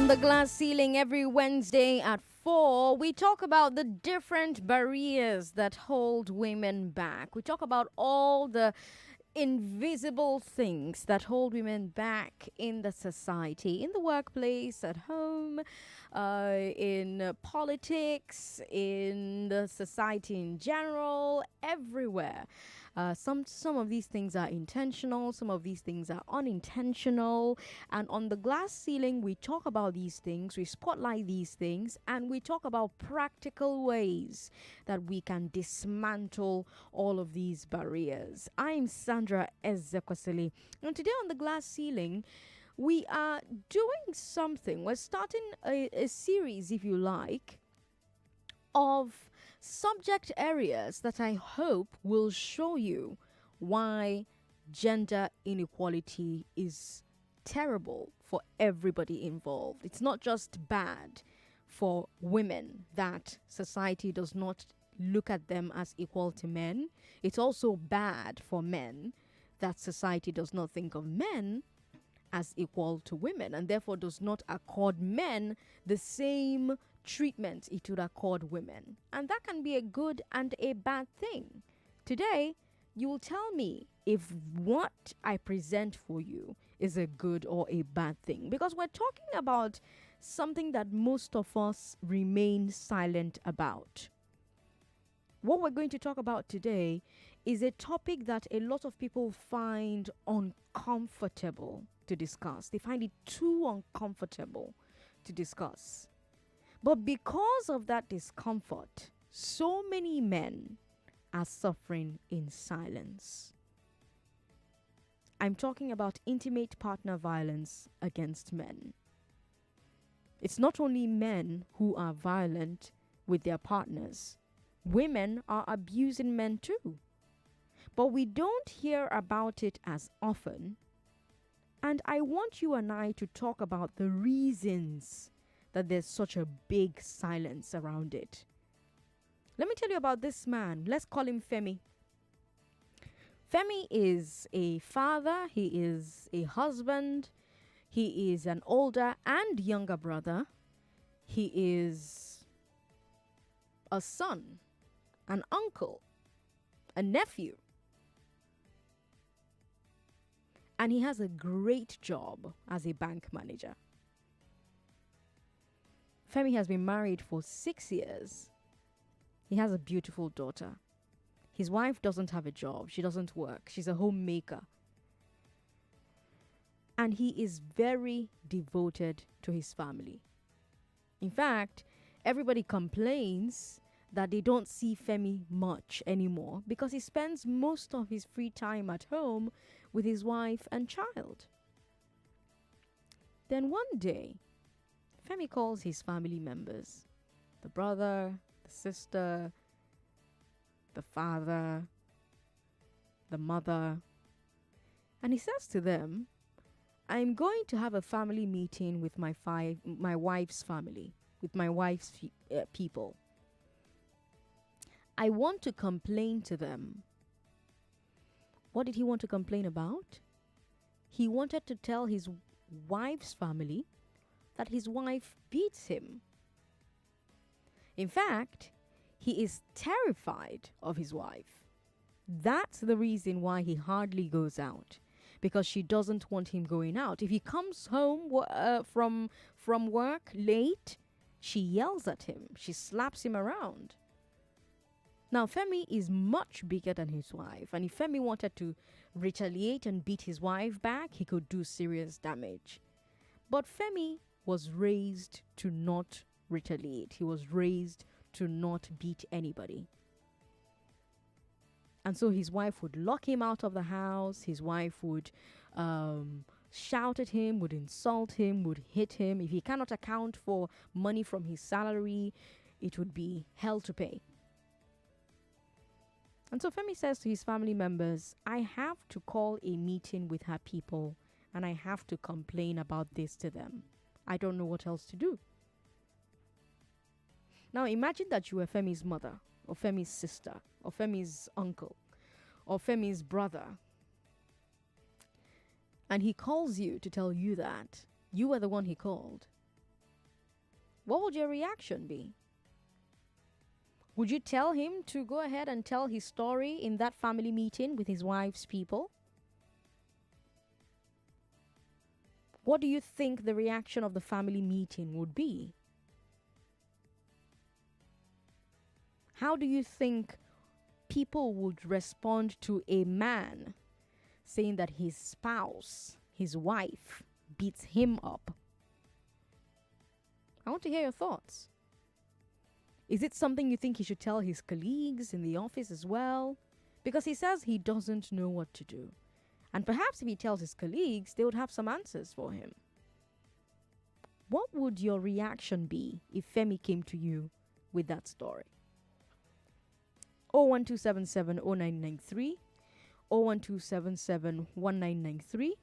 the glass ceiling every Wednesday at 4, we talk about the different barriers that hold women back. We talk about all the invisible things that hold women back in the society, in the workplace, at home, in politics, in the society in general, everywhere. Some of these things are intentional, some of these things are unintentional. And on the glass ceiling, we talk about these things, we spotlight these things, and we talk about practical ways that we can dismantle all of these barriers. I'm Sandra Ezekwesili, and today on the glass ceiling, we are doing something. We're starting a series, if you like, of subject areas that I hope will show you why gender inequality is terrible for everybody involved. It's not just bad for women that society does not look at them as equal to men. It's also bad for men that society does not think of men as equal to women and therefore does not accord men the same treatment it would accord women. And that can be a good and a bad thing. Today, you will tell me if what I present for you is a good or a bad thing, because we're talking about something that most of us remain silent about. What we're going to talk about today is a topic that a lot of people find uncomfortable to discuss. They find it too uncomfortable to discuss. But because of that discomfort, so many men are suffering in silence. I'm talking about intimate partner violence against men. It's not only men who are violent with their partners. Women are abusing men too. But we don't hear about it as often. And I want you and I to talk about the reasons that there's such a big silence around it. Let me tell you about this man. Let's call him Femi. Femi is a father, he is a husband, he is an older and younger brother, he is a son, an uncle, a nephew. And he has a great job as a bank manager. Femi has been married for 6 years. He has a beautiful daughter. His wife doesn't have a job. She doesn't work. She's a homemaker. And he is very devoted to his family. In fact, everybody complains that they don't see Femi much anymore because he spends most of his free time at home with his wife and child. Then one day, Femi calls his family members, the brother, the sister, the father, the mother, and he says to them, I'm going to have a family meeting with my wife's family, with my wife's people. I want to complain to them. What did he want to complain about? He wanted to tell his wife's family that his wife beats him. In fact, he is terrified of his wife. That's the reason why he hardly goes out, because she doesn't want him going out. If he comes home from work late, she yells at him. She slaps him around. Now, Femi is much bigger than his wife, and if Femi wanted to retaliate and beat his wife back, he could do serious damage. But Femi was raised to not retaliate. He was raised to not beat anybody. And so his wife would lock him out of the house. His wife would shout at him, would insult him, would hit him. If he cannot account for money from his salary, it would be hell to pay. And so Femi says to his family members, I have to call a meeting with her people and I have to complain about this to them. I don't know what else to do. Now imagine that you were Femi's mother, or Femi's sister, or Femi's uncle, or Femi's brother. And he calls you to tell you that you were the one he called. what would your reaction be? Would you tell him to go ahead and tell his story in that family meeting with his wife's people? What do you think the reaction of the family meeting would be? How do you think people would respond to a man saying that his spouse, his wife, beats him up? I want to hear your thoughts. Is it something you think he should tell his colleagues in the office as well? Because he says he doesn't know what to do. And perhaps if he tells his colleagues, they would have some answers for him. What would your reaction be if Femi came to you with that story? 01277 0993, 01277 1993,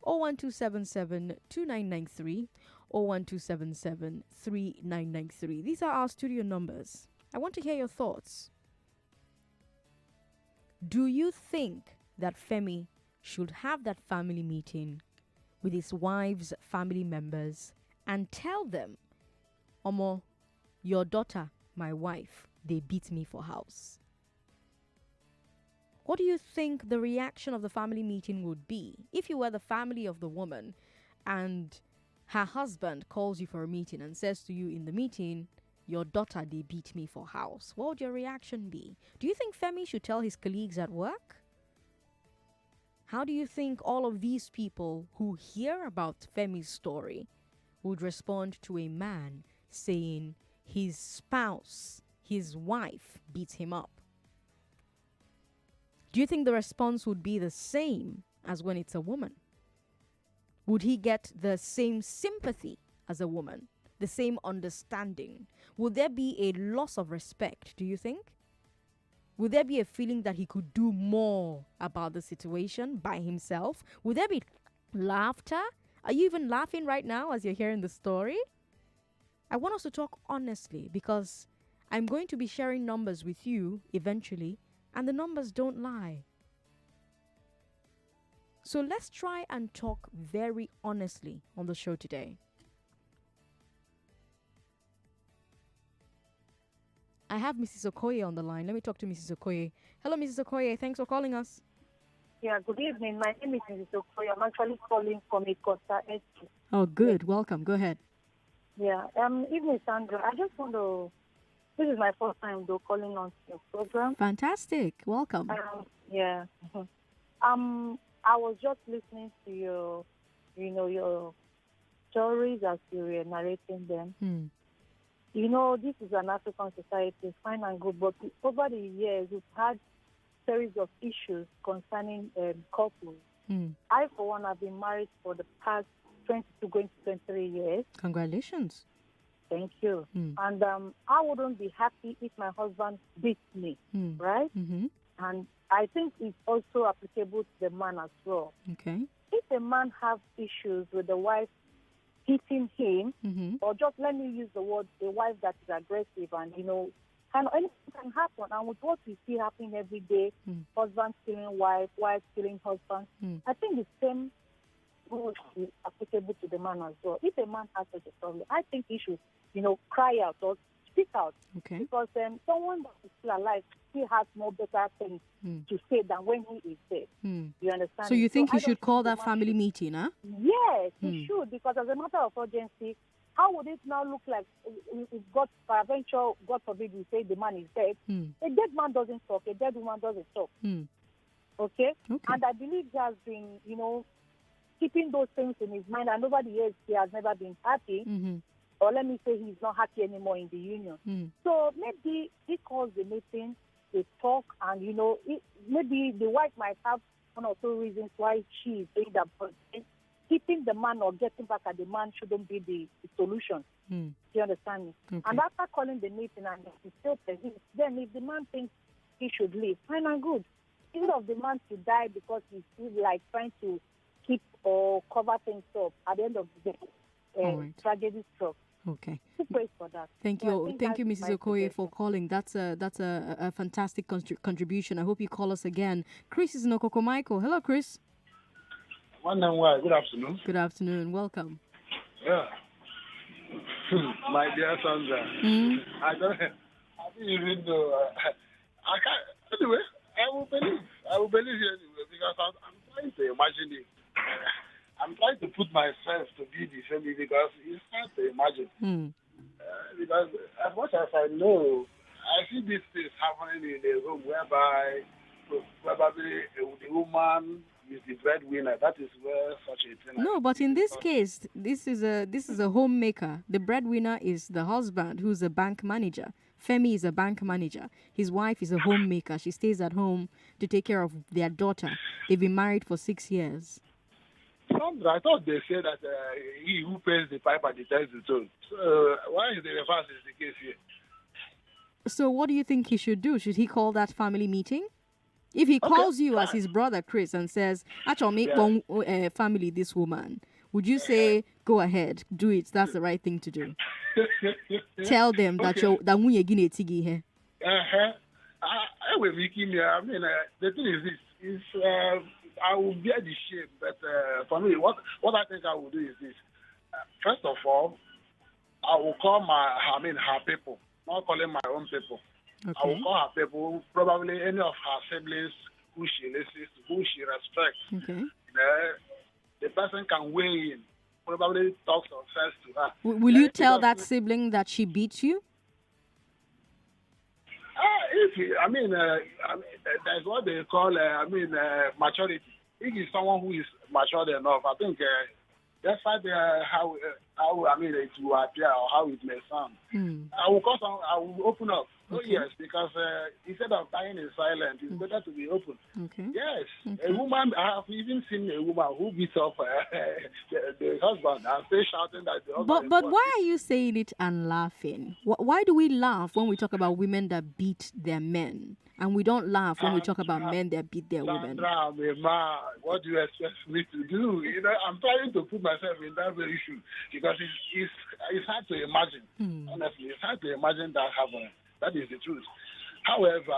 01277 2993, 01277 3993. These are our studio numbers. I want to hear your thoughts. Do you think that Femi should have that family meeting with his wife's family members and tell them, Omo, your daughter, my wife, they beat me for house? What do you think the reaction of the family meeting would be if you were the family of the woman and her husband calls you for a meeting and says to you in the meeting, your daughter, they beat me for house? What would your reaction be? Do you think Femi should tell his colleagues at work? How do you think all of these people who hear about Femi's story would respond to a man saying his spouse, his wife, beats him up? Do you think the response would be the same as when it's a woman? Would he get the same sympathy as a woman? The same understanding? Would there be a loss of respect, do you think? Would there be a feeling that he could do more about the situation by himself? Would there be laughter? Are you even laughing right now as you're hearing the story? I want us to talk honestly because I'm going to be sharing numbers with you eventually, and the numbers don't lie. So let's try and talk very honestly on the show today. I have Mrs. Okoye on the line. Let me talk to Mrs. Okoye. Hello, Mrs. Okoye. Thanks for calling us. Yeah, good evening. My name is Mrs. Okoye. I'm actually calling from Ikosa. Oh, good. Welcome. Go ahead. Yeah. Evening, Sandra. I just want to. This is my first time though calling on your program. Fantastic. Welcome. Yeah. I was just listening to your stories as you were narrating them. This is an African society, it's fine and good, but over the years, we've had series of issues concerning couples. I, for one, have been married for the past 22, going to 23 years. Congratulations. Thank you. And I wouldn't be happy if my husband beats me, right? And I think it's also applicable to the man as well. Okay. If a man has issues with the wife hitting him, or just let me use the word, a wife that is aggressive and, anything can happen. And with what we see happening every day, husband killing wife, wife killing husband, I think the same rule is applicable to the man as well. If a man has such a problem, I think he should, cry out or speak out. Okay. Because someone that is still alive still has more better things to say than when he is dead. You understand? So you think he should call that family meeting, huh? Yes, he should, because as a matter of urgency, how would it now look like if God, peradventure, God forbid, we say the man is dead? A dead man doesn't talk, a dead woman doesn't talk. Okay? And I believe he has been, keeping those things in his mind, and over the years he has never been happy. Or let me say he's not happy anymore in the union. So maybe he calls the meeting, they talk, and maybe the wife might have one or two reasons why she is doing that, but keeping the man or getting back at the man shouldn't be the solution. Do you understand me? Okay. And after calling the meeting and he still persists, then if the man thinks he should leave, fine and good. Instead of the man to die because he's still like trying to keep or cover things up, at the end of the day, tragedy struck. Okay. Praise for that. Thank you, Mrs. Okoye, for calling. That's a fantastic contribution. I hope you call us again. Chris is in Okoko Michael. Hello, Chris. Good afternoon. Good afternoon. Welcome. Yeah. My dear Sandra, I don't even know. I can't. Anyway, I will believe. I will believe you anyway because I'm trying to imagine it. I'm trying to put myself to be the family because it's hard to imagine. Because as much as I know, I see these things happening in a home whereby probably the woman is the breadwinner. That is where such a thing. No, but in this case, this is a homemaker. The breadwinner is the husband, who's a bank manager. Femi is a bank manager. His wife is a homemaker. She stays at home to take care of their daughter. They've been married for 6 years. Sandra, I thought they said that he who pays the piper determines the tone. So why is the reverse is the case here? So what do you think he should do? Should he call that family meeting? If he calls you as his brother Chris and says, "Actually, make one family this woman," would you say, "Go ahead, do it. That's the right thing to do"? Tell them that you're that when you're gonna tigi here. I will make him. I mean, the thing is this: is I will bear the shame, but for me, what I think I will do is this: first of all, I will call her people, not calling my own people. Okay. I will call her people, probably any of her siblings who she listens to, who she respects. Okay. The person can weigh in, probably talk some sense to her. Will you tell that sibling that she beats you? That's what they call, maturity. If it's someone who is matured enough, I think that's how it will appear or how it may sound. I will open up. Okay. Oh yes, because instead of dying in silence, it's better to be open. Okay. Yes, okay. A woman. I have even seen a woman who beats up the husband and still shouting that the husband. But why are you saying it and laughing? Why do we laugh when we talk about women that beat their men, and we don't laugh when we talk about men that beat their women? Sandra, what do you expect me to do? I'm trying to put myself in that very shoe because it's hard to imagine. Honestly, it's hard to imagine that happening. That is the truth. However,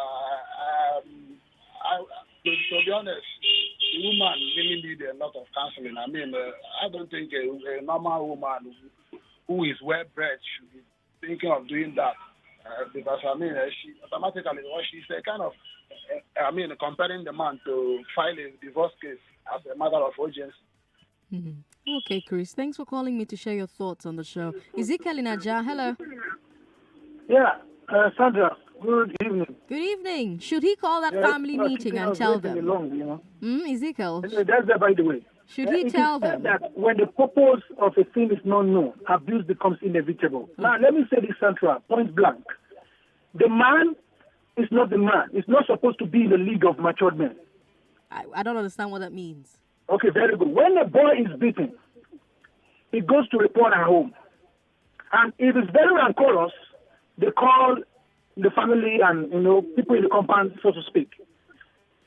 to be honest, the woman really need a lot of counseling. I mean, I don't think a normal woman who is well bred should be thinking of doing that. Because, she automatically, she's a kind of, comparing the man to file a divorce case as a matter of urgency. Okay, Chris. Thanks for calling me to share your thoughts on the show. Ezekwesili Naja, hello. Yeah. Sandra, good evening. Good evening. Should he call that family meeting and tell them? Ezekiel. That's there, by the way. Should he tell them? That when the purpose of a thing is not known, abuse becomes inevitable. Now, let me say this, Sandra, point blank. The man is not the man. It's not supposed to be in the league of matured men. I don't understand what that means. Okay, very good. When a boy is beaten, he goes to report at home. And if it's very rancorous, they call the family and, people in the compound, so to speak.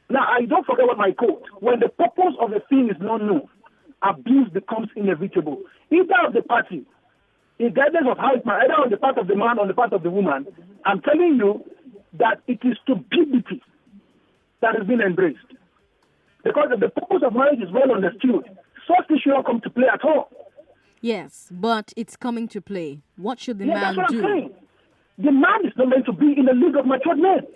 Now, I don't forget what my quote. When the purpose of a thing is not known, abuse becomes inevitable. Either of the party, regardless of how it might, either on the part of the man or on the part of the woman, I'm telling you that it is stupidity that has been embraced. Because if the purpose of marriage is well understood, such things should not come to play at all. Yes, but it's coming to play. What should the man that's what do? I'm saying. The man is not meant to be in the league of matured men.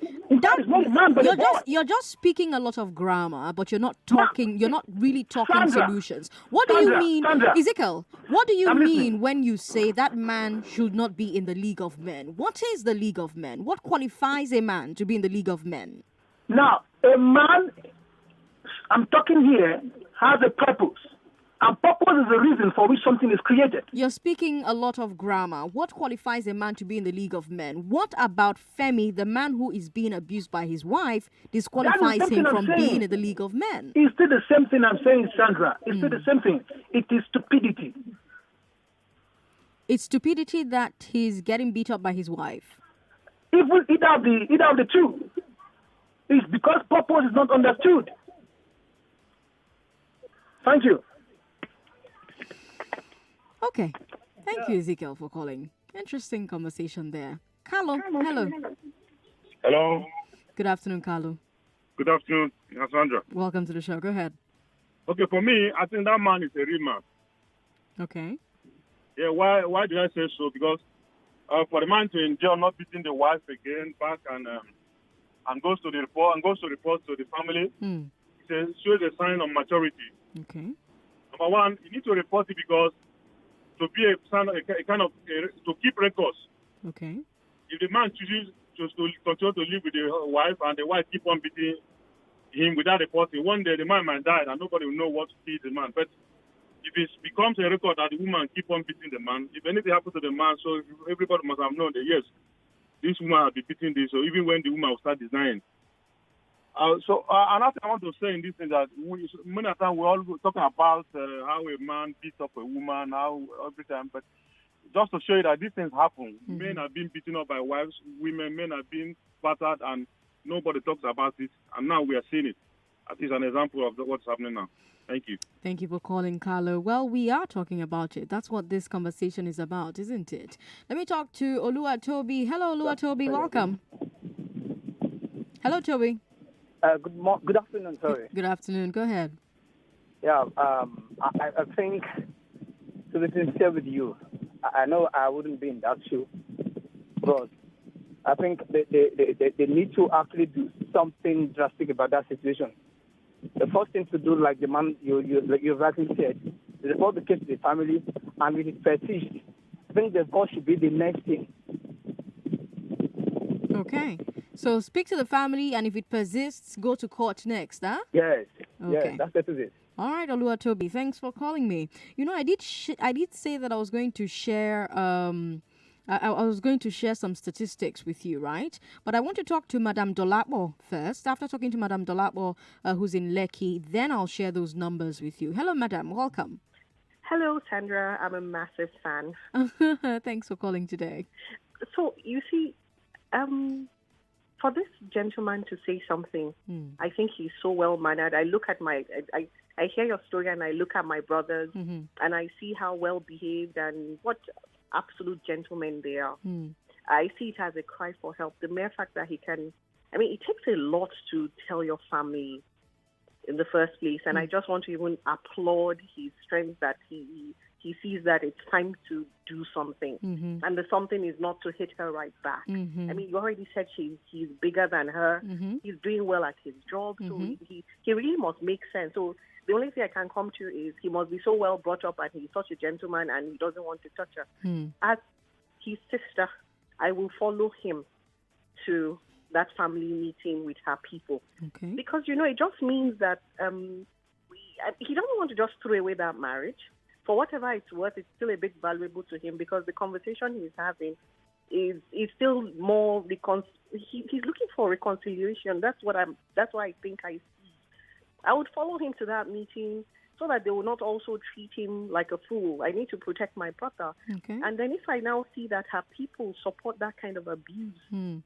That is not a man, but a boy. You're just speaking a lot of grammar, but you're not talking. You're not really talking Sandra, solutions. What do you mean, Ezekiel? What do you I'm mean listening. when you say that man should not be in the league of men? What is the league of men? What qualifies a man to be in the league of men? Now, a man, I'm talking here, has a purpose. And purpose is the reason for which something is created. You're speaking a lot of grammar. What qualifies a man to be in the league of men? What about Femi, the man who is being abused by his wife, disqualifies him from being in the league of men? It's still the same thing I'm saying, Sandra. It's still the same thing. It is stupidity. It's stupidity that he's getting beat up by his wife. Either of the two. It's because purpose is not understood. Thank you. Okay. Thank you, Ezekiel, for calling. Interesting conversation there. Carlo, hello. Hello. Good afternoon, Carlo. Good afternoon, Sandra. Welcome to the show. Go ahead. Okay, for me, I think that man is a real man. Okay. Yeah, why did I say so? Because for the man to endure not beating the wife again back and goes to report to the family, it shows a sign of maturity. Okay. Number one, you need to report it because to be to keep records. Okay. If the man chooses to continue to live with the wife and the wife keep on beating him without reporting, one day the man might die and nobody will know what killed the man. But if it becomes a record that the woman keep on beating the man, if anything happens to the man, so everybody must have known that yes, this woman has been beating this. So even when the woman will start denying. Another thing I want to say in this is that many times we're all talking about how a man beats up a woman, how every time, but just to show you that these things happen. Men have been beaten up by wives, men have been battered, and nobody talks about it. And now we are seeing it. That is an example of what's happening now. Thank you. Thank you for calling, Carlo. Well, we are talking about it. That's what this conversation is about, isn't it? Let me talk to Oluwatobi. Hello, Oluwatobi. Welcome. Hello, Toby. Good afternoon. Sorry. Good afternoon. Go ahead. Yeah. I think, to be sincere with you, I know I wouldn't be in that shoe, but I think they need to actually do something drastic about that situation. The first thing to do, like the man you rightly said, is report the case to the family, and if it persists, I think the court should be the next thing. Okay. So speak to the family, and if it persists, go to court next, huh? Yes. Okay. Yes, that's it. All right, Oluwatobi, thanks for calling me. You know, I did say that I was going to share I was going to share some statistics with you, right? But I want to talk to Madame Dolapo first. After talking to Madame Dolapo, who's in Lekki, then I'll share those numbers with you. Hello, Madame. Welcome. Hello, Sandra. I'm a massive fan. Thanks for calling today. So, you see, for this gentleman to say something, I think he's so well-mannered. I look at I hear your story and I look at my brothers and I see how well-behaved and what absolute gentlemen they are. I see it as a cry for help. The mere fact that it takes a lot to tell your family in the first place. And I just want to even applaud his strength that he sees that it's time to do something. And the something is not to hit her right back. I mean, you already said he's bigger than her. He's doing well at his job. So he really must make sense. So the only thing I can come to is he must be so well brought up and he's such a gentleman and he doesn't want to touch her. As his sister, I will follow him to that family meeting with her people. Okay. Because, it just means that he doesn't want to just throw away that marriage. For whatever it's worth, it's still a bit valuable to him because the conversation he's having is still more, he's looking for reconciliation. That's why I think I would follow him to that meeting so that they will not also treat him like a fool. I need to protect my brother. Okay. And then if I now see that her people support that kind of abuse, I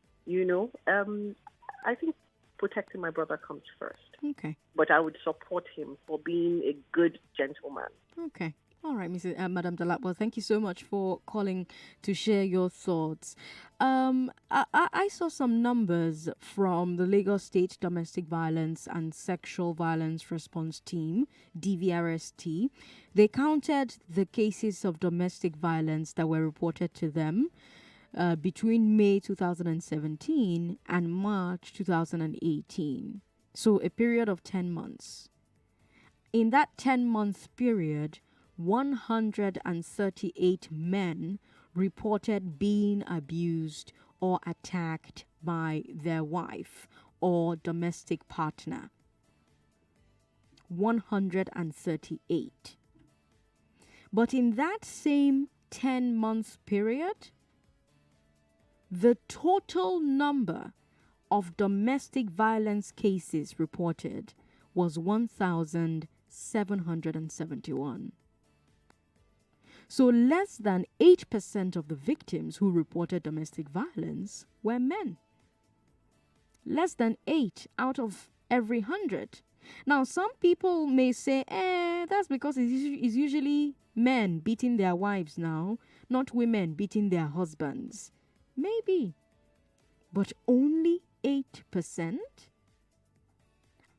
think protecting my brother comes first. Okay. But I would support him for being a good gentleman. Okay. All right, Madame Dolapo, thank you so much for calling to share your thoughts. I saw some numbers from the Lagos State Domestic Violence and Sexual Violence Response Team, DVRST. They counted the cases of domestic violence that were reported to them between May 2017 and March 2018. So a period of 10 months. In that 10-month period, 138 men reported being abused or attacked by their wife or domestic partner. 138. But in that same 10-month period, the total number of domestic violence cases reported was 1,771. So less than 8% of the victims who reported domestic violence were men. Less than 8 out of every 100. Now, some people may say, that's because it's usually men beating their wives now, not women beating their husbands. Maybe. But only 8%?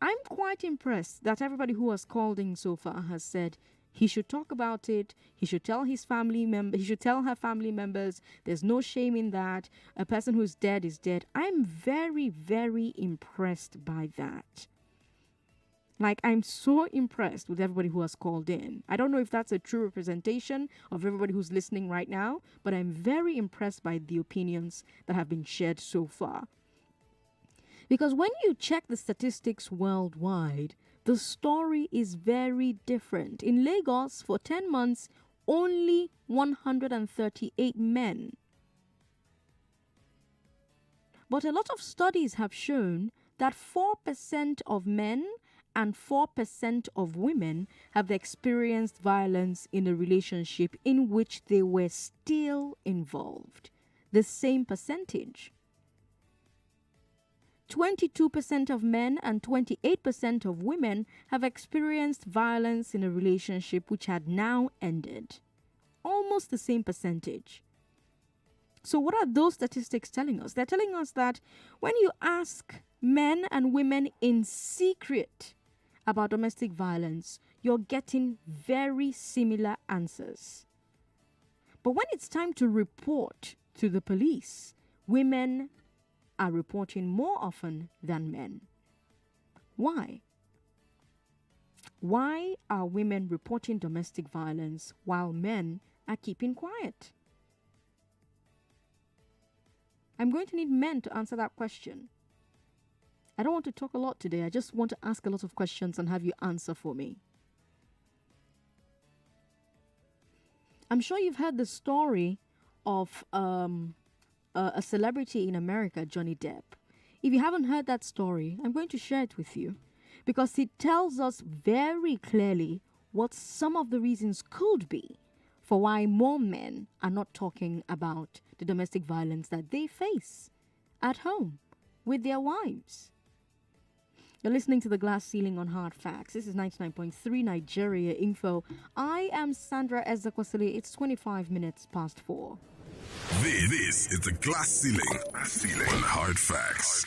I'm quite impressed that everybody who has called in so far has said He should talk about it. He should tell his family member. He should tell her family members. There's no shame in that. A person who's dead is dead. I'm very, very impressed by that. Like, I'm so impressed with everybody who has called in. I don't know if that's a true representation of everybody who's listening right now, but I'm very impressed by the opinions that have been shared so far. Because when you check the statistics worldwide, the story is very different. In Lagos, for 10 months, only 138 men. But a lot of studies have shown that 4% of men and 4% of women have experienced violence in a relationship in which they were still involved. The same percentage. 22% of men and 28% of women have experienced violence in a relationship which had now ended. Almost the same percentage. So what are those statistics telling us? They're telling us that when you ask men and women in secret about domestic violence, you're getting very similar answers. But when it's time to report to the police, women are reporting more often than men. Why? Why are women reporting domestic violence while men are keeping quiet? I'm going to need men to answer that question. I don't want to talk a lot today. I just want to ask a lot of questions and have you answer for me. I'm sure you've heard the story of a celebrity in America, Johnny Depp. If you haven't heard that story, I'm going to share it with you because it tells us very clearly what some of the reasons could be for why more men are not talking about the domestic violence that they face at home with their wives. You're listening to The Glass Ceiling on Hard Facts. This is 99.3 Nigeria Info. I am Sandra Ezekwesili. It's 25 minutes past 4. This is The Glass Ceiling on Hard Facts.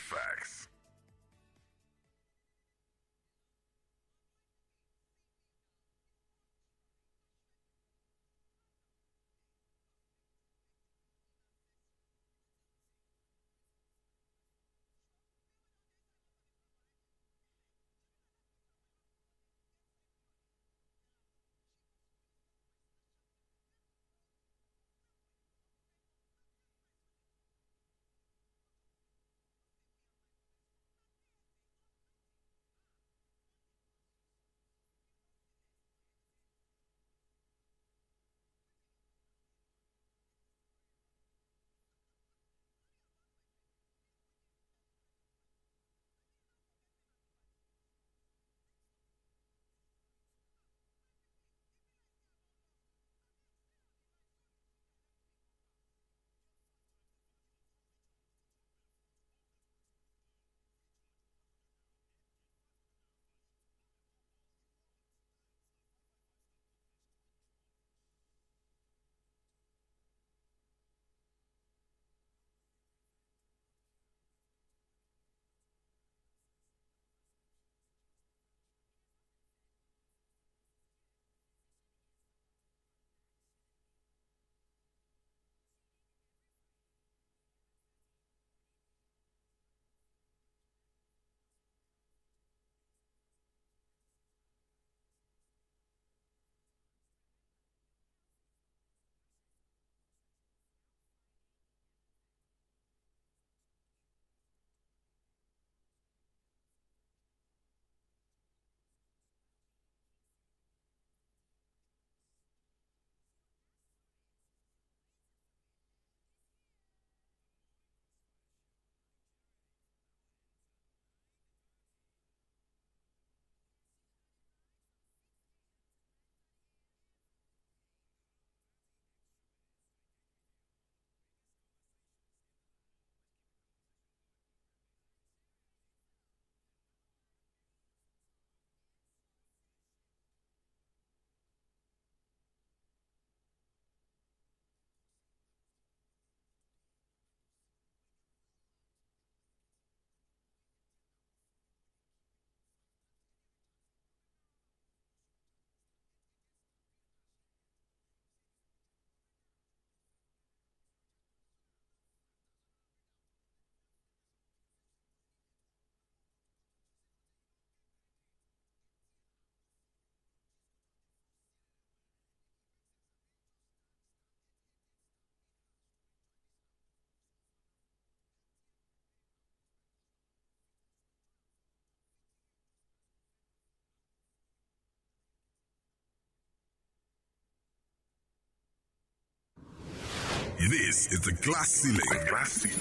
This is the Glass Ceiling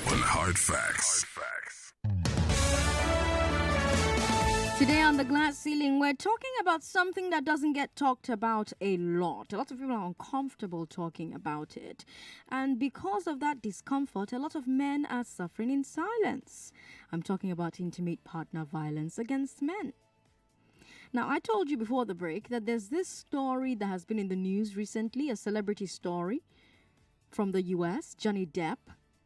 on Hard Facts. Today on the Glass Ceiling, we're talking about something that doesn't get talked about a lot. A lot of people are uncomfortable talking about it. And because of that discomfort, a lot of men are suffering in silence. I'm talking about intimate partner violence against men. Now, I told you before the break that there's this story that has been in the news recently, a celebrity story from the US, Johnny Depp.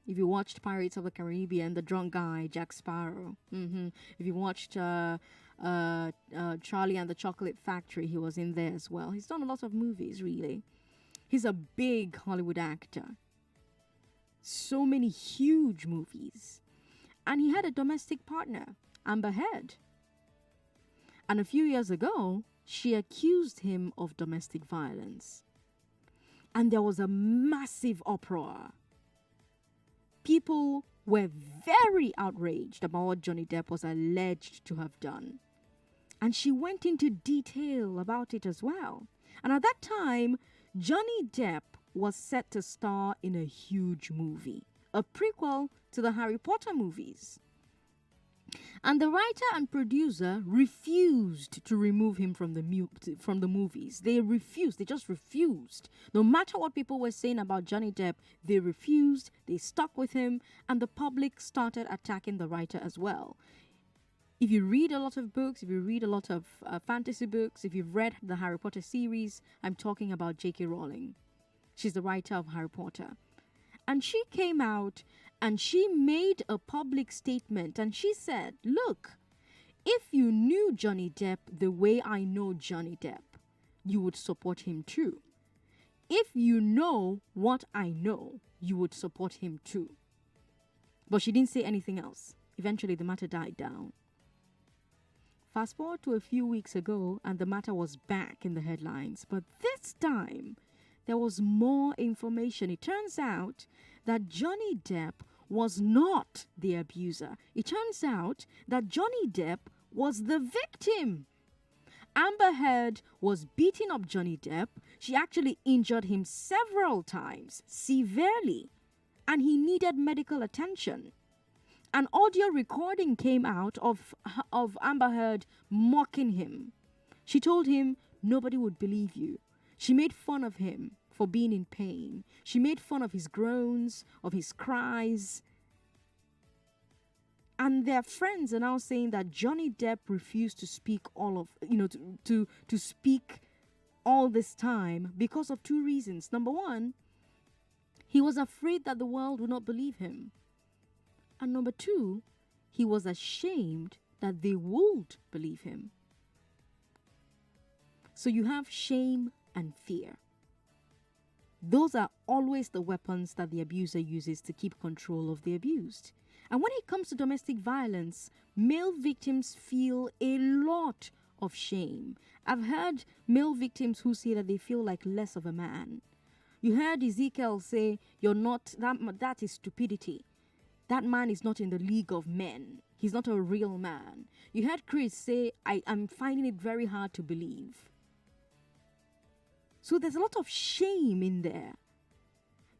If you watched Pirates of the Caribbean, the drunk guy, Jack Sparrow. If you watched Charlie and the Chocolate Factory, he was in there as well. He's done a lot of movies, really. He's a big Hollywood actor. So many huge movies. And he had a domestic partner, Amber Heard. And a few years ago, she accused him of domestic violence. And there was a massive uproar. People were very outraged about what Johnny Depp was alleged to have done. And she went into detail about it as well. And at that time, Johnny Depp was set to star in a huge movie, a prequel to the Harry Potter movies. And the writer and producer refused to remove him from the movies. They just refused. No matter what people were saying about Johnny Depp, they refused, they stuck with him, and the public started attacking the writer as well. If you read a lot of books, if you read a lot of fantasy books, if you've read the Harry Potter series, I'm talking about J.K. Rowling. She's the writer of Harry Potter. And she came out and she made a public statement and she said, look, if you knew Johnny Depp the way I know Johnny Depp, you would support him too. If you know what I know, you would support him too. But she didn't say anything else. Eventually, the matter died down. Fast forward to a few weeks ago, and the matter was back in the headlines. But this time, there was more information. It turns out that Johnny Depp was not the abuser. It turns out that Johnny Depp was the victim. Amber Heard was beating up Johnny Depp. She actually injured him several times, severely, and he needed medical attention. An audio recording came out of Amber Heard mocking him. She told him nobody would believe you. She made fun of him for being in pain. She made fun of his groans, of his cries. And their friends are now saying that Johnny Depp refused to speak to speak all this time because of two reasons. Number one, he was afraid that the world would not believe him. And number two, he was ashamed that they would believe him. So you have shame and fear. Those are always the weapons that the abuser uses to keep control of the abused. And when it comes to domestic violence, male victims feel a lot of shame. I've heard male victims who say that they feel like less of a man. You heard Ezekiel say, "You're not, that is stupidity. That man is not in the league of men. He's not a real man." You heard Chris say, I'm finding it very hard to believe. So there's a lot of shame in there.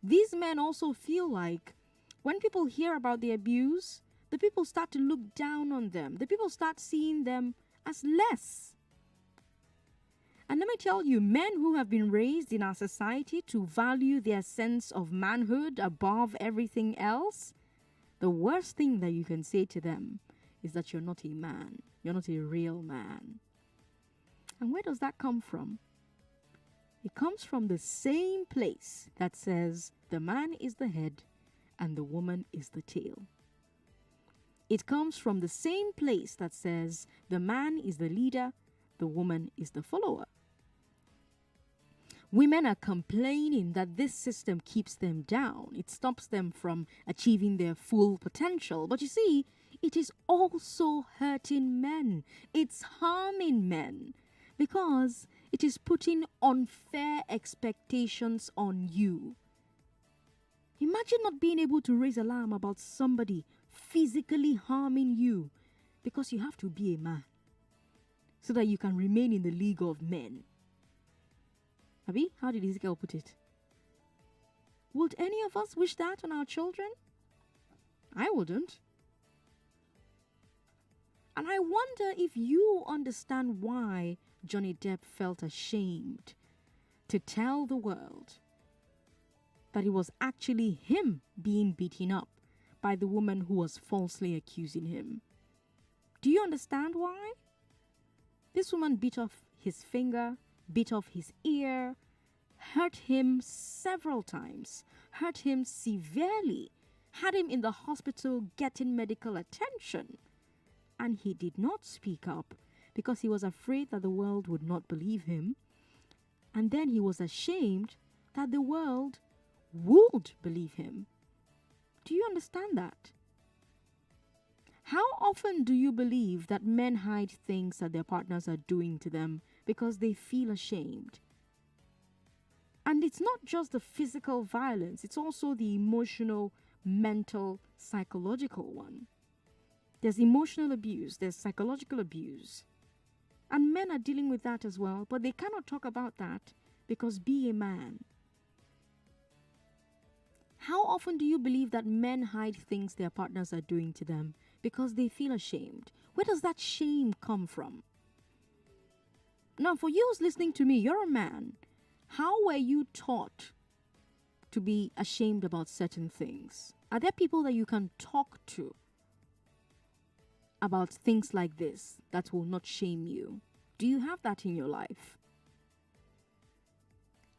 These men also feel like when people hear about the abuse, the people start to look down on them. The people start seeing them as less. And let me tell you, men who have been raised in our society to value their sense of manhood above everything else, the worst thing that you can say to them is that you're not a man. You're not a real man. And where does that come from? It comes from the same place that says the man is the head and the woman is the tail. It comes from the same place that says the man is the leader, the woman is the follower. Women are complaining that this system keeps them down. It stops them from achieving their full potential. But you see, it is also hurting men. It's harming men because it is putting unfair expectations on you. Imagine not being able to raise alarm about somebody physically harming you because you have to be a man so that you can remain in the league of men. Abi, how did Ezekiel put it? Would any of us wish that on our children? I wouldn't. And I wonder if you understand why Johnny Depp felt ashamed to tell the world that it was actually him being beaten up by the woman who was falsely accusing him. Do you understand why? This woman bit off his finger, bit off his ear, hurt him several times, hurt him severely, had him in the hospital getting medical attention. And he did not speak up because he was afraid that the world would not believe him. And then he was ashamed that the world would believe him. Do you understand that? How often do you believe that men hide things that their partners are doing to them because they feel ashamed? And it's not just the physical violence, it's also the emotional, mental, psychological one. There's emotional abuse, there's psychological abuse. And men are dealing with that as well, but they cannot talk about that because be a man. How often do you believe that men hide things their partners are doing to them because they feel ashamed? Where does that shame come from? Now, for you who's listening to me, you're a man. How were you taught to be ashamed about certain things? Are there people that you can talk to about things like this that will not shame you? Do you have that in your life?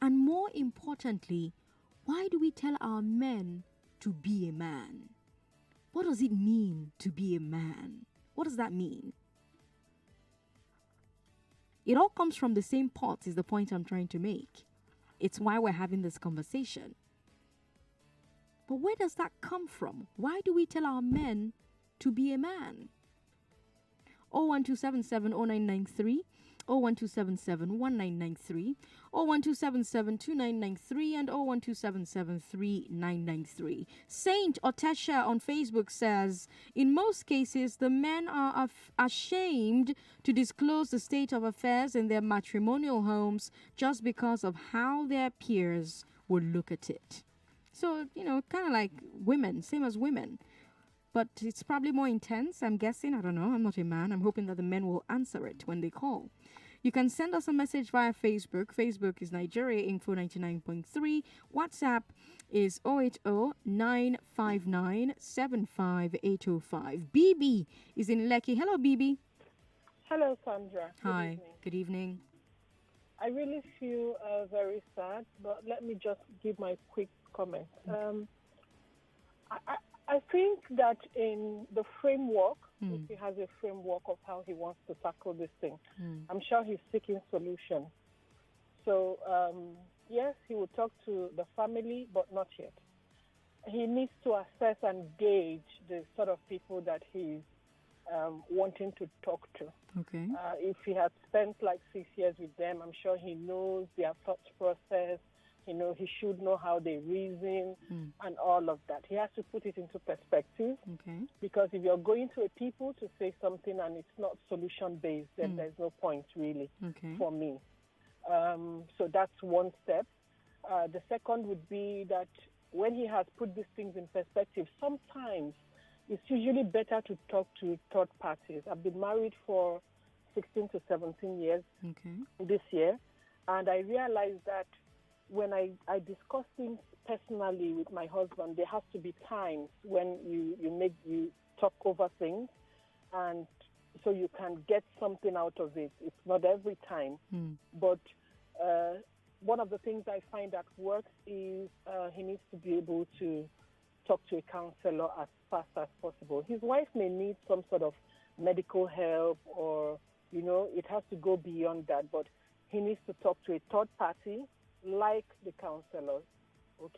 And more importantly, why do we tell our men to be a man? What does it mean to be a man? What does that mean? It all comes from the same pot, is the point I'm trying to make. It's why we're having this conversation. But where does that come from? Why do we tell our men to be a man? 01277 0993, 01277 1993, 01277 2993, and 01277 3993. Saint Otesha on Facebook says, in most cases, the men are ashamed to disclose the state of affairs in their matrimonial homes just because of how their peers would look at it. So, kind of like women, same as women. But it's probably more intense, I'm guessing. I don't know. I'm not a man. I'm hoping that the men will answer it when they call. You can send us a message via Facebook. Facebook is Nigeria Info 99.3. WhatsApp is 080-959-75805. BB is in Lekki. Hello, BB. Hello, Sandra. Hi. Good evening. I really feel very sad, but let me just give my quick comment. I think that in the framework, if he has a framework of how he wants to tackle this thing, I'm sure he's seeking solution. So, yes, he will talk to the family, but not yet. He needs to assess and gauge the sort of people that he's wanting to talk to. Okay. If he had spent like 6 years with them, I'm sure he knows their thought process. He should know how they reason and all of that. He has to put it into perspective. Okay. Because if you're going to a people to say something and it's not solution-based, then there's no point really for me. So that's one step. The second would be that when he has put these things in perspective, sometimes it's usually better to talk to third parties. I've been married for 16 to 17 years this year, and I realized that when I discuss things personally with my husband, there has to be times when you talk over things, and so you can get something out of it. It's not every time, but one of the things I find that works is he needs to be able to talk to a counselor as fast as possible. His wife may need some sort of medical help, or it has to go beyond that, but he needs to talk to a third party like the counselor.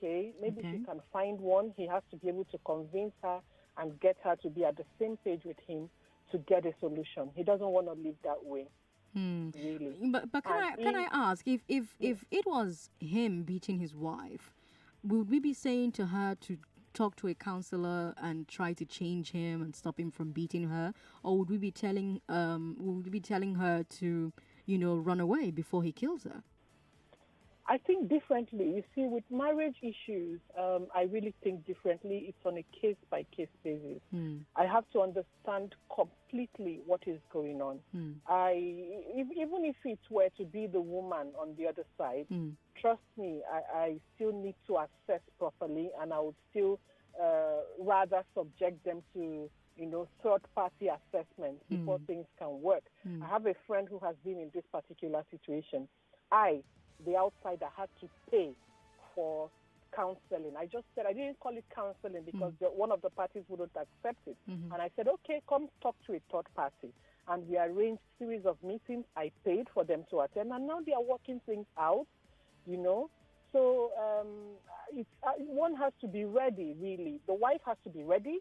Maybe he can find one. He has to be able to convince her and get her to be at the same page with him to get a solution. He doesn't want to live that way. Really. But can I ask, if it was him beating his wife, would we be saying to her to talk to a counselor and try to change him and stop him from beating her, or would we be telling her to run away before he kills her? I think differently. You see, with marriage issues, I really think differently. It's on a case-by-case basis. I have to understand completely what is going on. Even if it were to be the woman on the other side, trust me, I still need to assess properly, and I would still rather subject them to third-party assessments before things can work. I have a friend who has been in this particular situation. The outsider, had to pay for counseling. I just said, I didn't call it counseling because one of the parties wouldn't accept it. And I said, okay, come talk to a third party. And we arranged a series of meetings. I paid for them to attend, and now they are working things out, So one has to be ready, really. The wife has to be ready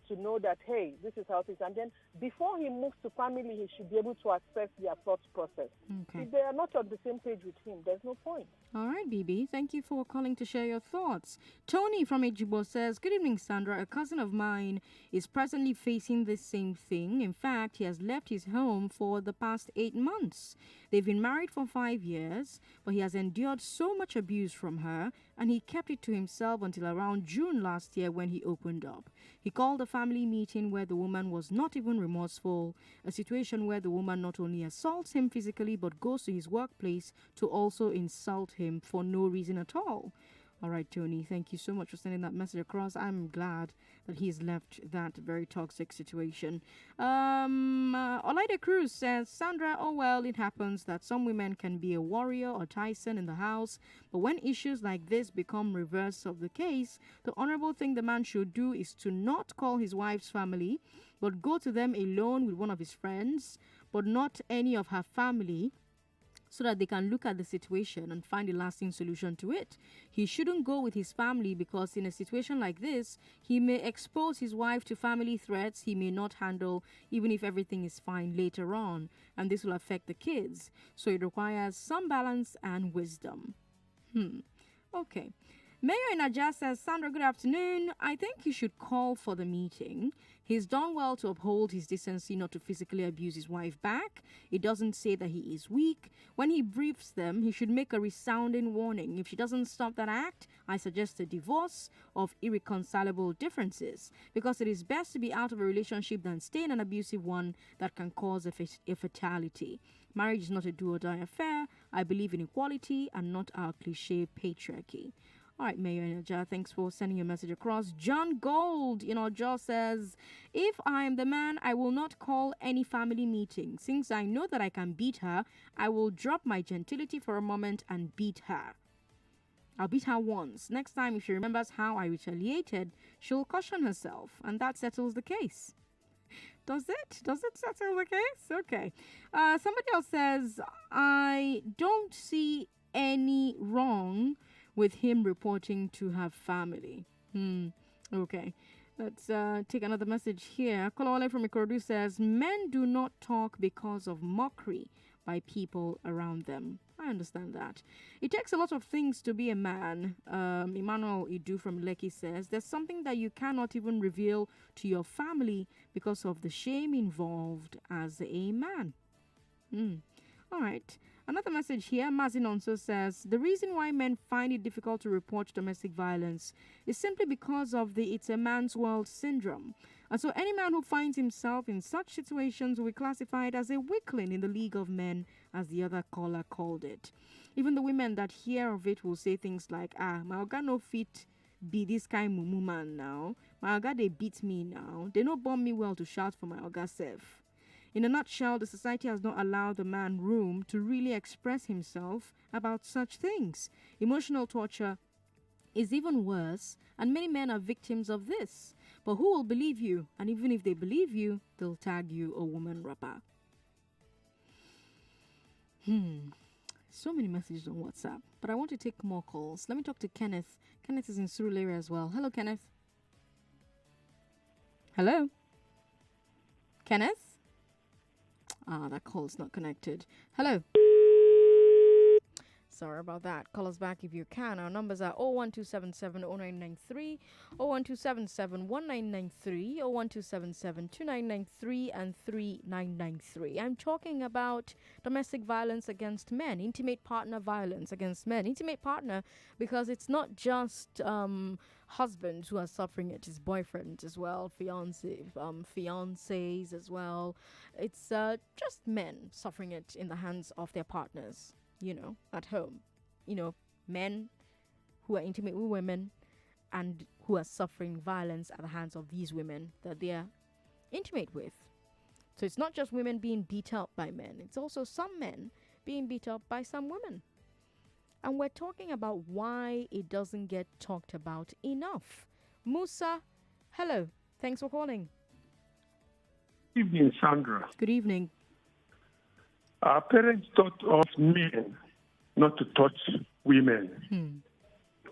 to know that, hey, this is how it is. And then before he moves to family, he should be able to assess their thought process. Okay. If they are not on the same page with him, there's no point. All right, BB. Thank you for calling to share your thoughts. Tony from Ejibo says, good evening, Sandra. A cousin of mine is presently facing the same thing. In fact, he has left his home for the past 8 months. They've been married for 5 years, but he has endured so much abuse from her, and he kept it to himself until around June last year when he opened up. He called a family meeting where the woman was not even remorseful, a situation where the woman not only assaults him physically but goes to his workplace to also insult him for no reason at all. All right, Tony, thank you so much for sending that message across. I'm glad that he's left that very toxic situation. Olaide Cruz says, Sandra, oh well, it happens that some women can be a warrior or Tyson in the house, but when issues like this become reverse of the case, the honorable thing the man should do is to not call his wife's family, but go to them alone with one of his friends, but not any of her family, so that they can look at the situation and find a lasting solution to it. He shouldn't go with his family because in a situation like this, he may expose his wife to family threats he may not handle even if everything is fine later on, and this will affect the kids. So it requires some balance and wisdom. Okay. Mayor in Ajah says, Sandra, good afternoon. I think you should call for the meeting. He's done well to uphold his decency not to physically abuse his wife back. It doesn't say that he is weak. When he briefs them, he should make a resounding warning. If she doesn't stop that act, I suggest a divorce of irreconcilable differences, because it is best to be out of a relationship than stay in an abusive one that can cause a fatality. Marriage is not a do-or-die affair. I believe in equality and not our cliche patriarchy. All right, Mayor in Ajah, thanks for sending your message across. John Gold in Ajah says, if I am the man, I will not call any family meeting. Since I know that I can beat her, I will drop my gentility for a moment and beat her. I'll beat her once. Next time, if she remembers how I retaliated, she'll caution herself, and that settles the case. Does it? Does it settle the case? Okay. Somebody else says, I don't see any wrong with him reporting to her family. Okay. Let's take another message here. Kolole from Ikorodu says, men do not talk because of mockery by people around them. I understand that. It takes a lot of things to be a man. Emmanuel Idu from Lekki says, there's something that you cannot even reveal to your family because of the shame involved as a man. All right. Another message here, Mazin also says, the reason why men find it difficult to report domestic violence is simply because of the it's a man's world syndrome. And so any man who finds himself in such situations will be classified as a weakling in the league of men, as the other caller called it. Even the women that hear of it will say things like, my oga no fit be this kind mumu man now. My oga they beat me now. They no bomb me well to shout for my oga self. In a nutshell, the society has not allowed the man room to really express himself about such things. Emotional torture is even worse, and many men are victims of this. But who will believe you? And even if they believe you, they'll tag you a woman rapper. So many messages on WhatsApp, but I want to take more calls. Let me talk to Kenneth. Kenneth is in Surulere as well. Hello, Kenneth. Hello? Kenneth? That call's not connected. Hello. Sorry about that. Call us back if you can. Our numbers are 01277 0993, 01277 1993, 01277 2993, and 3993. I'm talking about domestic violence against men, intimate partner violence against men. Intimate partner, because it's not just husbands who are suffering it, it's boyfriends as well, fiancés as well. It's just men suffering it in the hands of their partners, at home. Men who are intimate with women and who are suffering violence at the hands of these women that they are intimate with. So it's not just women being beat up by men, it's also some men being beat up by some women. And we're talking about why it doesn't get talked about enough. Musa, hello. Thanks for calling. Good evening, Sandra. Good evening. Our parents taught us men not to touch women,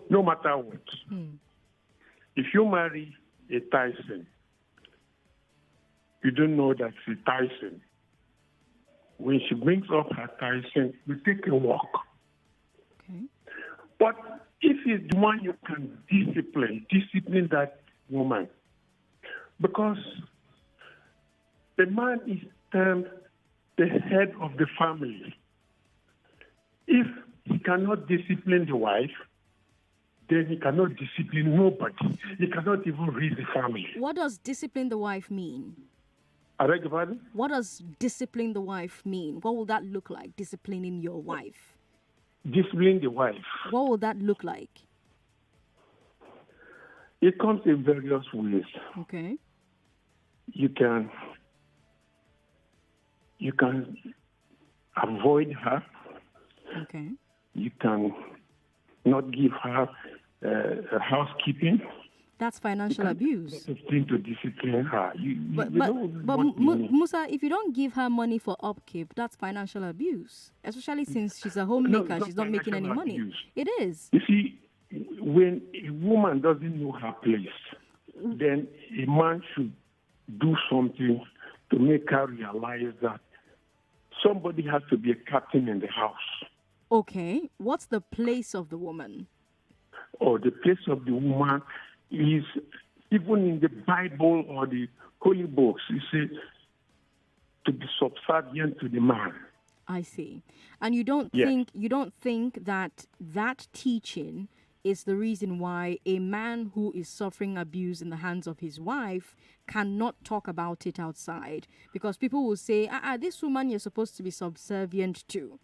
no matter what. If you marry a Tyson, you don't know that she's Tyson. When she brings up her Tyson, you take a walk. Okay. But if it's the one you can discipline that woman, because the man is termed the head of the family. If he cannot discipline the wife, then he cannot discipline nobody. He cannot even raise the family. What does discipline the wife mean? I beg your pardon? What does discipline the wife mean? What will that look like, disciplining your wife? Discipline the wife. What will that look like? It comes in various ways. Okay. You can avoid her. Okay. You can not give her housekeeping. That's financial abuse. Thing to discipline her. But Musa, if you don't give her money for upkeep, that's financial abuse. Especially since she's a homemaker, she's not making any money. Abuse. It is. You see, when a woman doesn't know her place, then a man should do something to make her realize that somebody has to be a captain in the house. Okay. What's the place of the woman? Or the place of the woman is, even in the Bible or the holy books, you see, to be subservient to the man. I see. And you don't think that teaching is the reason why a man who is suffering abuse in the hands of his wife cannot talk about it outside? Because people will say, this woman you're supposed to be subservient to.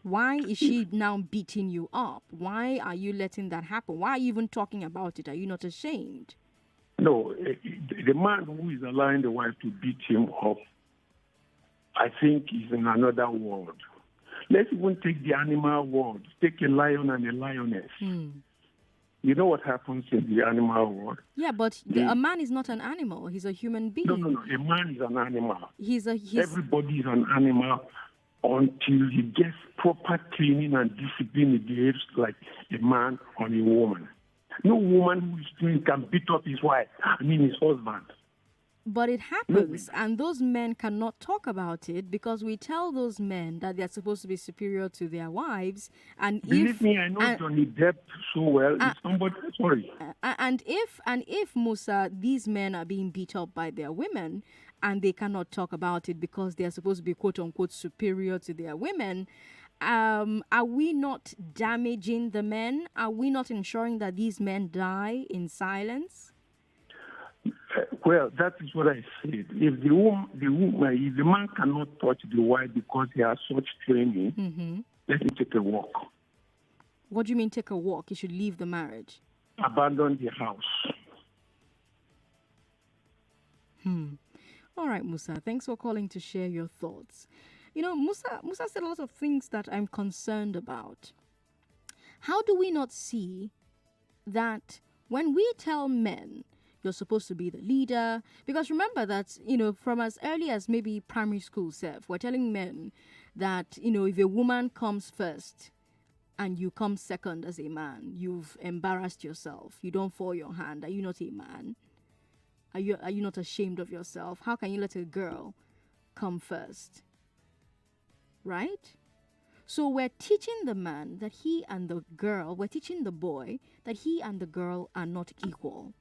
Why is she now beating you up? Why are you letting that happen? Why are you even talking about it? Are you not ashamed? No, the man who is allowing the wife to beat him up, I think, is in another world. Let's even take the animal world. Take a lion and a lioness. You know what happens in the animal world? Yeah, but a man is not an animal. He's a human being. No. A man is an animal. He's Everybody is an animal until he gets proper training and discipline. He behaves like a man or a woman. No woman who is doing can beat up his wife, his husband. But it happens, and those men cannot talk about it because we tell those men that they're supposed to be superior to their wives. And believe me, I know Johnny Depp so well. And if Musa, these men are being beat up by their women, and they cannot talk about it because they're supposed to be quote unquote superior to their women. Are we not damaging the men? Are we not ensuring that these men die in silence? Well, that is what I said. If if the man cannot touch the wife because he has such training, let him take a walk. What do you mean take a walk? He should leave the marriage. Abandon the house. All right, Musa. Thanks for calling to share your thoughts. Musa said a lot of things that I'm concerned about. How do we not see that when we tell men you're supposed to be the leader? Because remember that, from as early as maybe primary school self, we're telling men that, if a woman comes first and you come second as a man, you've embarrassed yourself. You don't fall your hand. Are you not a man? Are you not ashamed of yourself? How can you let a girl come first? Right? So we're teaching the man that he and the girl, we're teaching the boy that he and the girl are not equal.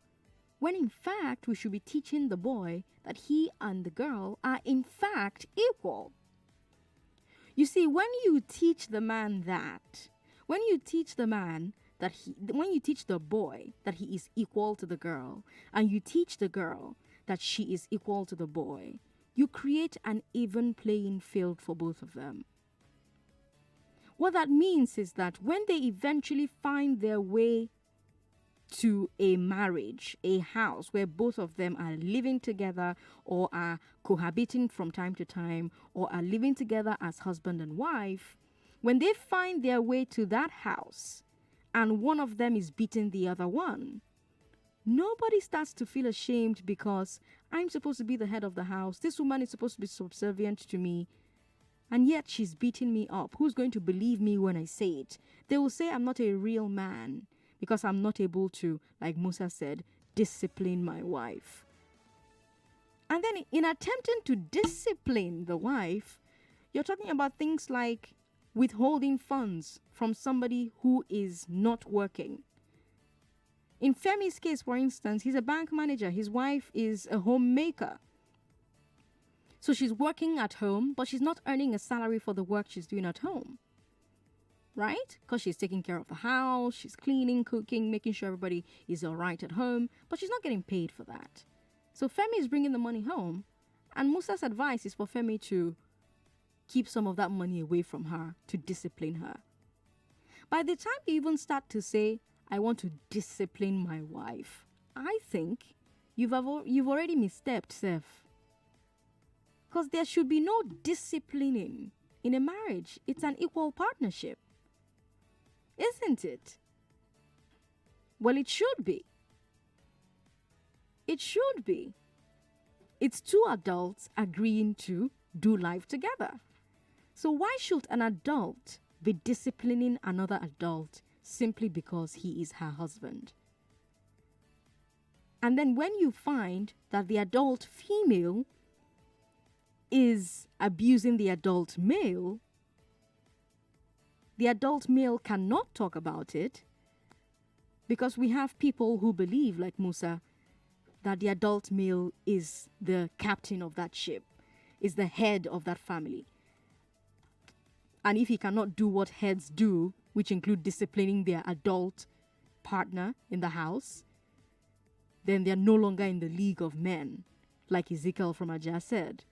When in fact, we should be teaching the boy that he and the girl are in fact equal. You see, when you teach the man that, when you teach the man that when you teach the boy that he is equal to the girl, and you teach the girl that she is equal to the boy, you create an even playing field for both of them. What that means is that when they eventually find their way to a marriage, a house where both of them are living together or are cohabiting from time to time or are living together as husband and wife, when they find their way to that house and one of them is beating the other one, nobody starts to feel ashamed because I'm supposed to be the head of the house. This woman is supposed to be subservient to me, and yet she's beating me up. Who's going to believe me when I say it? They will say I'm not a real man because I'm not able to, like Musa said, discipline my wife. And then in attempting to discipline the wife, you're talking about things like withholding funds from somebody who is not working. In Femi's case, for instance, he's a bank manager. His wife is a homemaker. So she's working at home, but she's not earning a salary for the work she's doing at home. Right? Because she's taking care of the house, she's cleaning, cooking, making sure everybody is all right at home, but she's not getting paid for that. So Femi is bringing the money home, and Musa's advice is for Femi to keep some of that money away from her, to discipline her. By the time you even start to say, I want to discipline my wife, I think you've already misstepped, Seth. Because there should be no disciplining in a marriage. It's an equal partnership. Isn't it? Well, it should be. It should be. It's two adults agreeing to do life together. So why should an adult be disciplining another adult simply because he is her husband? And then when you find that the adult female is abusing the adult male cannot talk about it because we have people who believe, like Musa, that the adult male is the captain of that ship, is the head of that family. And if he cannot do what heads do, which include disciplining their adult partner in the house, then they're no longer in the league of men, like Ezekiel from Ajah said.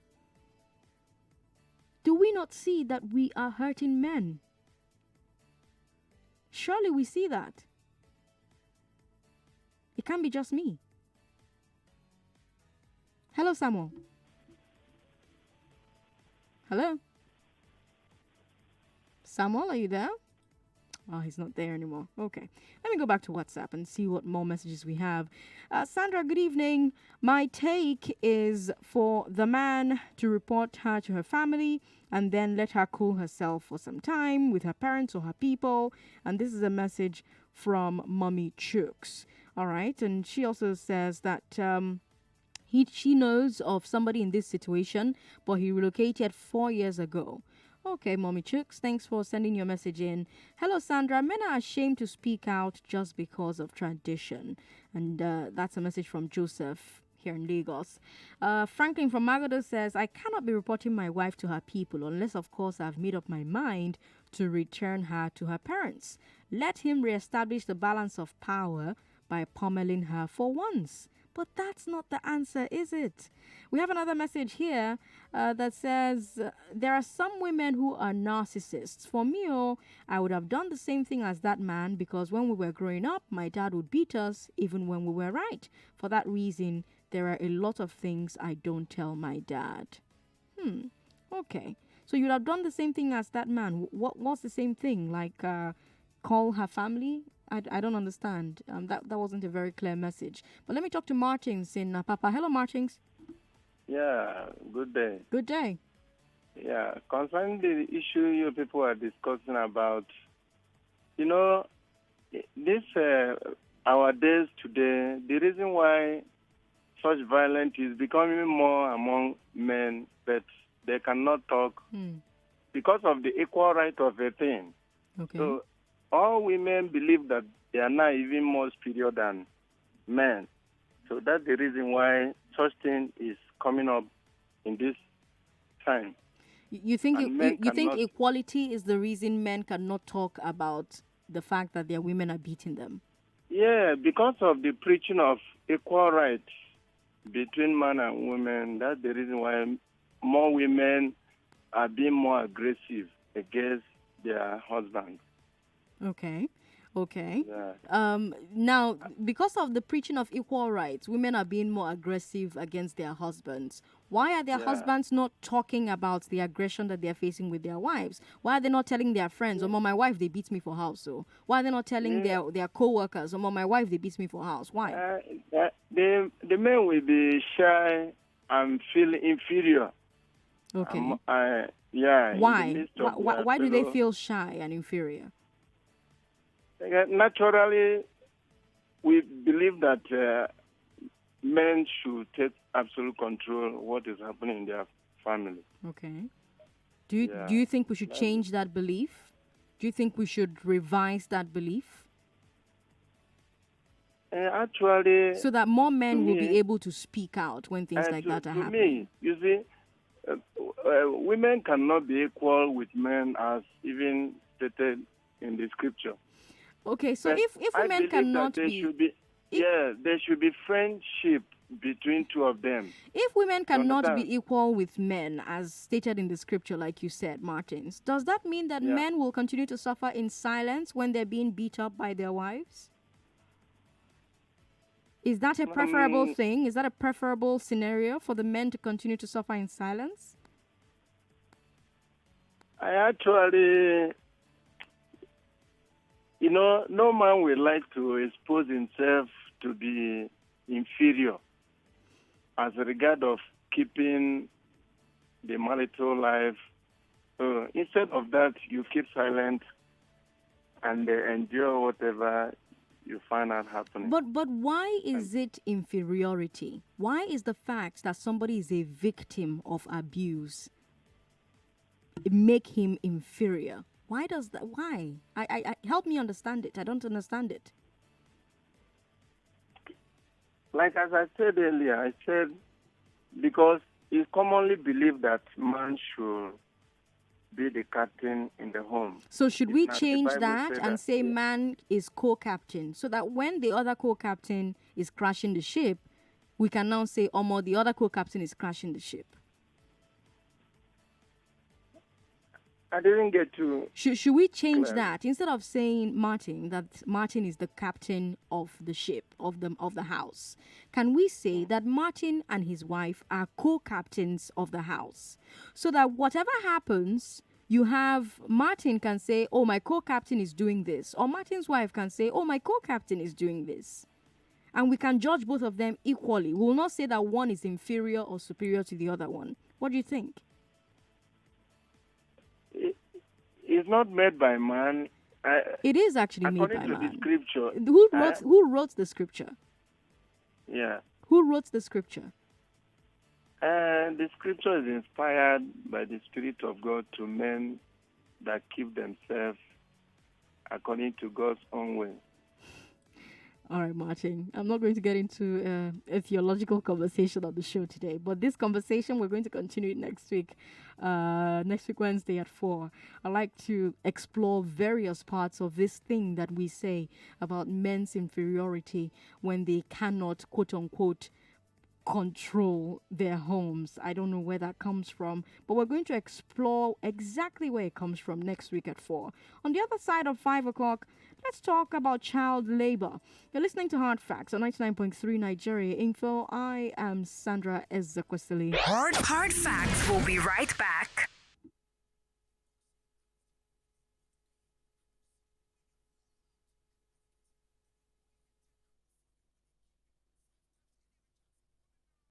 Do we not see that we are hurting men? Surely we see that. It can't be just me. Hello, Samuel. Hello? Samuel, are you there? Oh, he's not there anymore. Okay. Let me go back to WhatsApp and see what more messages we have. Sandra, good evening. My take is for the man to report her to her family and then let her cool herself for some time with her parents or her people. And this is a message from Mommy Chooks. All right. And she also says that she knows of somebody in this situation, but he relocated 4 years ago. Okay, Mommy Chooks, thanks for sending your message in. Hello, Sandra. Men are ashamed to speak out just because of tradition. And that's a message from Joseph here in Lagos. Franklin from Aghogho says, I cannot be reporting my wife to her people unless, of course, I've made up my mind to return her to her parents. Let him reestablish the balance of power by pummeling her for once. But that's not the answer, is it? We have another message here that says, there are some women who are narcissists. For me, I would have done the same thing as that man because when we were growing up, my dad would beat us even when we were right. For that reason, there are a lot of things I don't tell my dad. Okay. So you would have done the same thing as that man. What's the same thing? Like call her family? I don't understand. That wasn't a very clear message. But let me talk to Martins in Papa. Hello, Martins. Yeah, good day. Good day. Yeah, concerning the issue you people are discussing about, you know, this our days today, the reason why such violence is becoming more among men, but they cannot talk. because of the equal right of a thing. Okay. So all women believe that they are now even more superior than men. So that's the reason why such thing is coming up in this time. You think you think equality is the reason men cannot talk about the fact that their women are beating them? Yeah, because of the preaching of equal rights between man and women. That's the reason why more women are being more aggressive against their husbands. Okay. Yeah. Now, because of the preaching of equal rights, women are being more aggressive against their husbands. Why are their husbands not talking about the aggression that they're facing with their wives? Why are they not telling their friends, my wife, they beat me for house? So why are they not telling their co-workers, my wife, they beat me for house? Why? The men will be shy and feel inferior. Okay. Yeah. Why? Why do they feel shy and inferior? Naturally, we believe that men should take absolute control of what is happening in their family. Okay. Do you think we should change that belief? Do you think we should revise that belief? Actually, so that more men will be able to speak out when things like that are happening. Me, you see, women cannot be equal with men, as even stated in the scripture. Okay, so if women cannot there should be friendship between two of them. If women cannot be equal with men, as stated in the scripture, like you said, Martins, does that mean that men will continue to suffer in silence when they're being beat up by their wives? Is that a preferable thing? Is that a preferable scenario for the men to continue to suffer in silence? I actually, no man would like to expose himself to be inferior as a regard of keeping the marital life. So instead of that, you keep silent and endure whatever you find out happening. But why is it inferiority? Why is the fact that somebody is a victim of abuse make him inferior? Why does that? Why? I help me understand it. I don't understand it. Like as I said earlier, I said because it's commonly believed that man should be the captain in the home. So should we change that and say man is co-captain, so that when the other co-captain is crashing the ship, we can now say, the other co-captain is crashing the ship? I didn't get to... Should we change that? Instead of saying Martin, that Martin is the captain of the ship, of the house, can we say that Martin and his wife are co-captains of the house? So that whatever happens, you have Martin can say, my co-captain is doing this. Or Martin's wife can say, my co-captain is doing this. And we can judge both of them equally. We will not say that one is inferior or superior to the other one. What do you think? It's not made by man. It is actually made by man. According to the scripture. Who wrote the scripture? Yeah. Who wrote the scripture? The scripture is inspired by the Spirit of God to men that keep themselves according to God's own way. All right, Martin. I'm not going to get into a theological conversation on the show today, but this conversation, we're going to continue it next week. Next week, Wednesday at 4. I like to explore various parts of this thing that we say about men's inferiority when they cannot, quote unquote, control their homes. I don't know where that comes from, but we're going to explore exactly where it comes from next week at 4. On the other side of 5 o'clock, let's talk about child labor. You're listening to Hard Facts on 99.3 Nigeria Info. I am Sandra Ezekwesili. Hard Facts will be right back.